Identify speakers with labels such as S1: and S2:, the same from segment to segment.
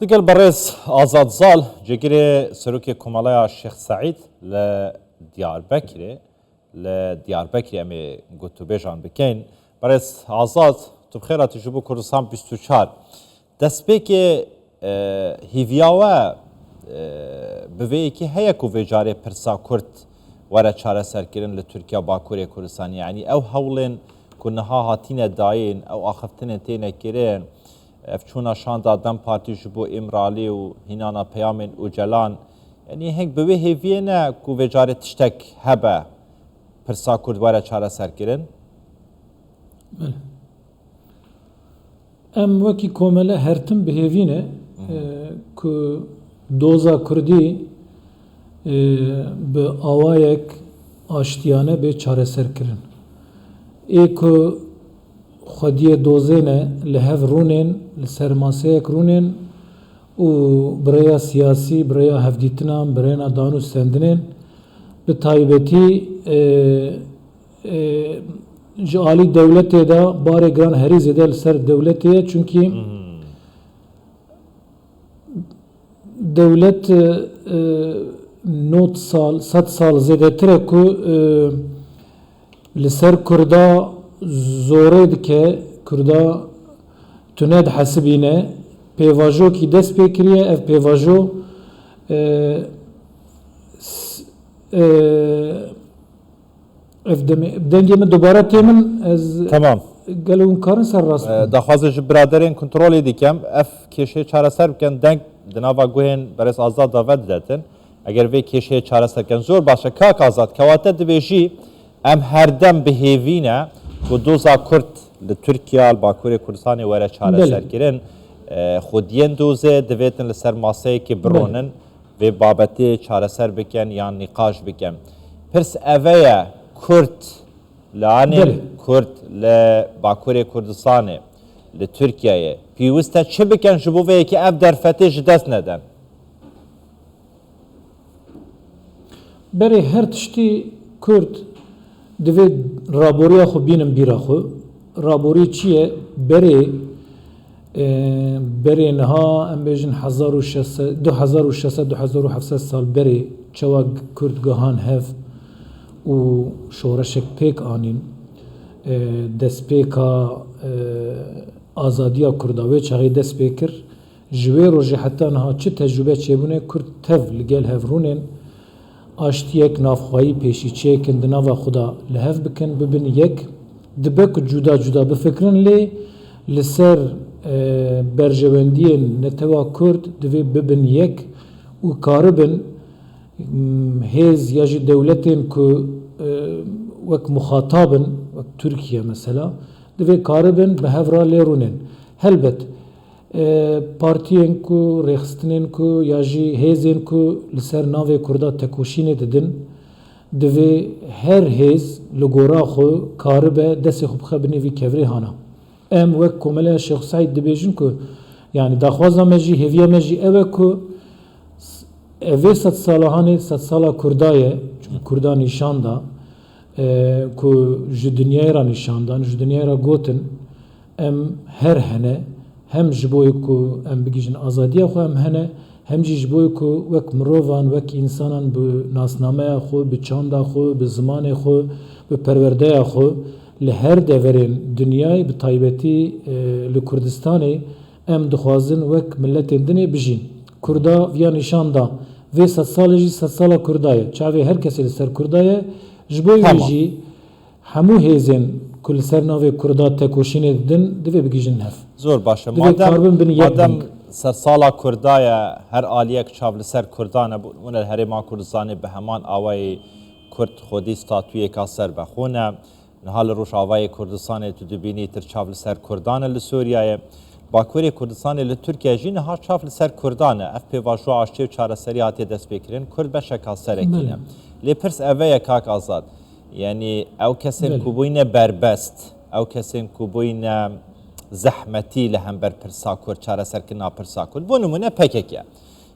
S1: Digel Barez Azad Zal Cegire Seruki Komalaya Şeyh Said le Diyarbakır'ı le Diyarbakır'ı emi gotubejan bikein Barez Azad tubxerat jubu Kurdistan 24 destpeki hivyawa biveyki heye ku vecare persa Kurd wara çare serkirin li Türkiye Bakurê Kurdistan yani ev hawlên ku niha hatine dayên ew axiftinên têne kirin Efçuna şanda Dem Partî ji bo Imralî û hînana peyamên Ucelan yani heng bi wê hêviyê ne ku vê carê tiştek hebe pirsa Kurd were çareserkirin?
S2: Em wekî komele hertim bihêvîne ku doza Kurdî bi awayek aştiyane bê çareserkirin. Ê ku xwediyê dozê ne li hev rûnên li ser maseyek rûnên û birêya siyasî, birêya hevdîtinan, birêna dan û stendinên bi taybetî ji alî dewletê de barê giran herî zêde li ser dewletê ye çünkü dewlet not sal, 100 sal zêdetir e ku li ser Kurda zorê dike, Kurda tune dihesibîne, pêvajokî dest pê kiriye, ev pêvajo ev dengê min dubare tê min ez
S1: Tamam.
S2: gelo hûn karin ser rast
S1: Daxwazim ji biraderên kontrolê dikem ev kêşeyê çareser bikin deng di nava guhên Berez Azad da ve didetin eger vê kêşeyê çareser bikin zor baş e kak Azad kewate dibêjî em herdem bihêvîne ku doza Kurd li Türkiye li Bakurê Kurdistanê were çareserkirin xwediyên dozê divêtin li ser maseyekê bironin vê babetê çareser bikin yan nîqaş bikin. Pirs ev ye Kurd li anên Kurd li Bakurê Kurdistanê li Türkiye'ye pîwîst e çi bikin ji bo vê yekî ev derfetê ji dest nedin?
S2: berê her tiştî Kurd divê raboriya xwe bînin bîra xwe. Raborî çi ye? Berê niha em bêjin 2600-2700 sal berê çawa Kurd gihan hev û şoreşek pêk anîn destpêka azadiya Kurda wê çaxê dest pê kir ji wê rojê heta niha çi tecrübe çêbûne Kurd tev li gel hevrûnên aştiyek navxwayî pêşîçeyekên di nava xwe da li hev bikin bibin yek dibe ku cuda cuda bifikirin lê li ser berjewendiyên netewa Kurd divê bibin yek û karibin hêz ya jî dewletên ku wek muxatabin wek Türkiye mesela divê karibin bi hev ra lê rûnin. Helbet partiyên ku rêxistinên ku ya jî hêzên ku li ser navê Kurda tekoşînê didin divê her hêz li gora xwe karibe destê xwe bixe binê vî kevirê hana. Em wek komeleya Şeyh Said dibêjin ku yani daxwaza me jî hêviya me jî ev e ku evê 100 sala hanê 100 sala Kurda ye çünkü Kurda nîşan da ku ji dinyayê ra nîşan dan ji dinyayê ra gotin em her hene hem ji bo ku em bigîjin azadiya xwe em hene hem jî ji bo ku wek mirovan wek însanan bi nasnameya xwe bi çanda xwe bi zimanê xwe bi perwerdeya xwe li her deverên dinyayê bi taybetî li Kurdistanê em dixwazin wek milletên dinê bijîn. Kurda viya nîşan da vê 100 salê jî 100 sala Kurda ye. Çavê her kesê li ser Kurda ye ji bo wê jî hemû hêzên ku li ser navê Kurda tekoşînê didin divê bigîjin hev.
S1: Zor baş e
S2: madem
S1: 100 sala Kurdaya her aliyek çav li ser Kurdan e bûn li Herêma Kurdistanê bi heman awayê Kurd xwedî statûyeka serbexûn e niha li Rojavayê Kurdistanê tu dibînî tir çav li ser Kurdan e li Sûriyeyê Bakurê Kurdistanê li Tirkiye jî niha çav li ser Kurdan e ev pêvajoya aştî û çareserî hatiye dest pêkirin Kurd beşeka serekî ne lê pirs ev ye kak Azad yani ew kesên ku bûyne berbest ew kesên ku bûyne zehmetî li hember pirsa Kurd çareserkirina pirsa Kurd bû nimûne PKK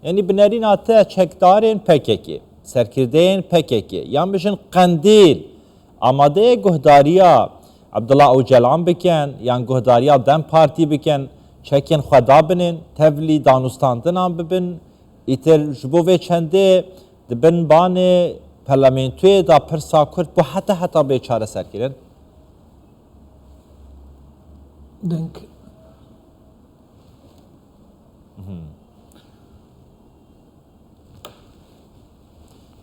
S1: yani binerîna te çekdarên PKK serkirdeyên PKK yan bijin Qendîl amadeyê guhdariya Abdullah Öcalan bikin yan guhdariya Dem Partî bikin çekên xweda binin, tevlî danûstandinan bibin, îtir ji bo vê çendê dibin banê parlamentoyê da pirsa Kurd bu heta bê çareserkirin?
S2: denk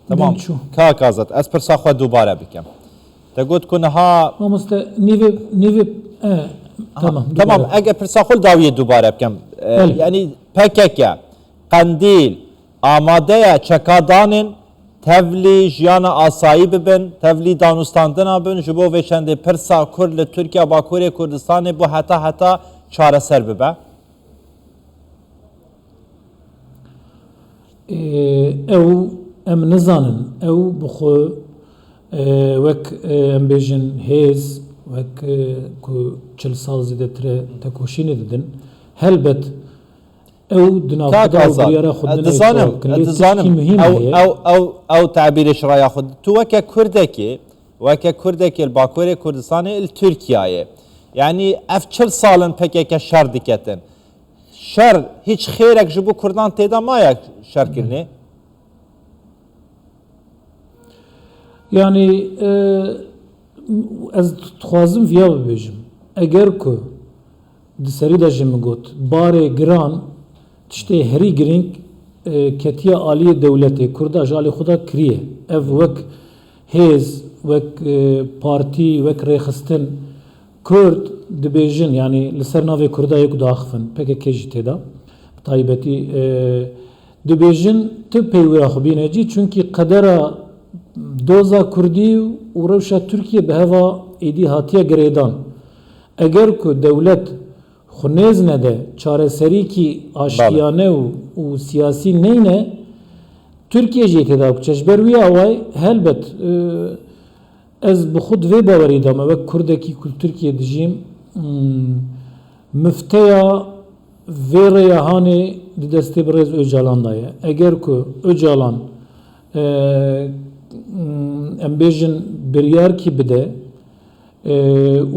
S1: Tamam.
S2: Denk çû.
S1: Kak Azad, ez pirsa xwe dubare bikim. Te got ku niha
S2: Mamoste nîvê tamam.
S1: Tamam, eğer pirsa xwe dawiye dubare bikim. Yani PKK, Qendîl, amadeya çekadanên tevlî jiyana asayî bibin, tevlî danûstandina bin, ji bo vê çendê pirsa Kurd li Tirkiye Bakurê Kurdistanê bu heta çareser bibe.
S2: Ew em nizanin ew bixwe wek em bêjin hêz wek ku 40 sal zêdetir e tekoşînê didin helbet ew di navxeda û biryara xwe
S1: dizanim ew tabîrê şiraya xwe tu weke Kurdekê li Bakurê Kurdistanê li Tirkiyeyê. Yani ev 40 salin PKK şer diketin. Şer hiç xêrek ji bo Kurdan têda maye şerkirinê?
S2: Yani ez dixwazim viya bibêjim eger ku di serî de jî min got barê giran tiştê herî girîng ketiya aliyê dewletê Kurda ji alî xwe da kiriye ev wek hêz wek partî wek rêxistin Kurd dibêjin yani li ser navê Kurdayê ku daxivin PKK jî têda bi taybetî dibêjin tu pêwîra xwe bîne cî çünkü qedera doza Kurdî û rewşa Tirkiye bi heva êdî hatiye girêdan eger ku dewlet xwe nêz nede çareserîkî aştiyane û siyasî neyne Tirkiye jî têda biçe ji ber wî awayî helbet ez bi xwe divê bawerî dame wek Kurdekî ku Tirkiye dijîm mifteya vê rêyahanê di destê bi Rêz Öcalan da ye eger ku Öcalan em bêjin biryarkî bide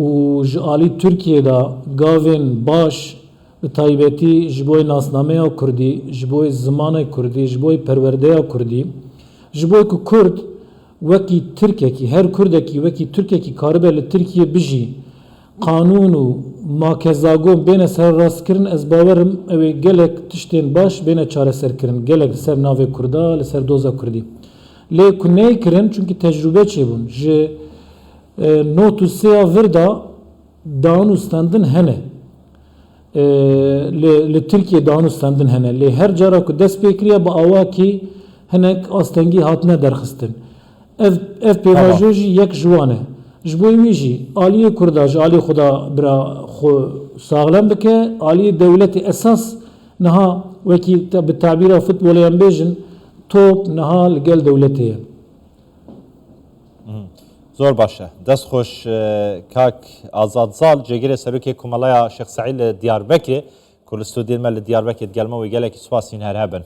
S2: û ji alî Tirkiye da gavên baş bi taybetî ji bo nasnameya Kurdî ji bo zimanê Kurdî ji bo perwerdeya Kurdî ji bo ku Kurd wekî Tirkekî her Kurdekî wekî Tirkekî karibe li Tirkiye bijî qanûn û makezagon bêne serrastkirin ez bawerim ew ê gelek tiştên baş bêne çareserkirin gelek li ser navê Kurda li ser doza Kurdî lê ku neykirin çünkü tecrübe çêbûn ji not û sêya vir da danûstandin hene li Tirkiye danûstandin hene lê her cara ku dest pê kiriye bi awakî hinek astengî hatine derxistin ev pêvajo jî yek ji wan e ji bo wî jî aliyê Kurda ji alî xwe da bira xwe saxlem bike aliyê dewletê esas niha wekî bi tabîra futbolê em bêjin top niha li gel dewletê ye.
S1: Zor baş e. Destxweş Kak Azad Zal cêgirê Serokê Komelaya Şex Saîd li Diyarbekirê ku li stûdiyê me li Diyarbekirê gelme wê gelekî spasîn her hebin.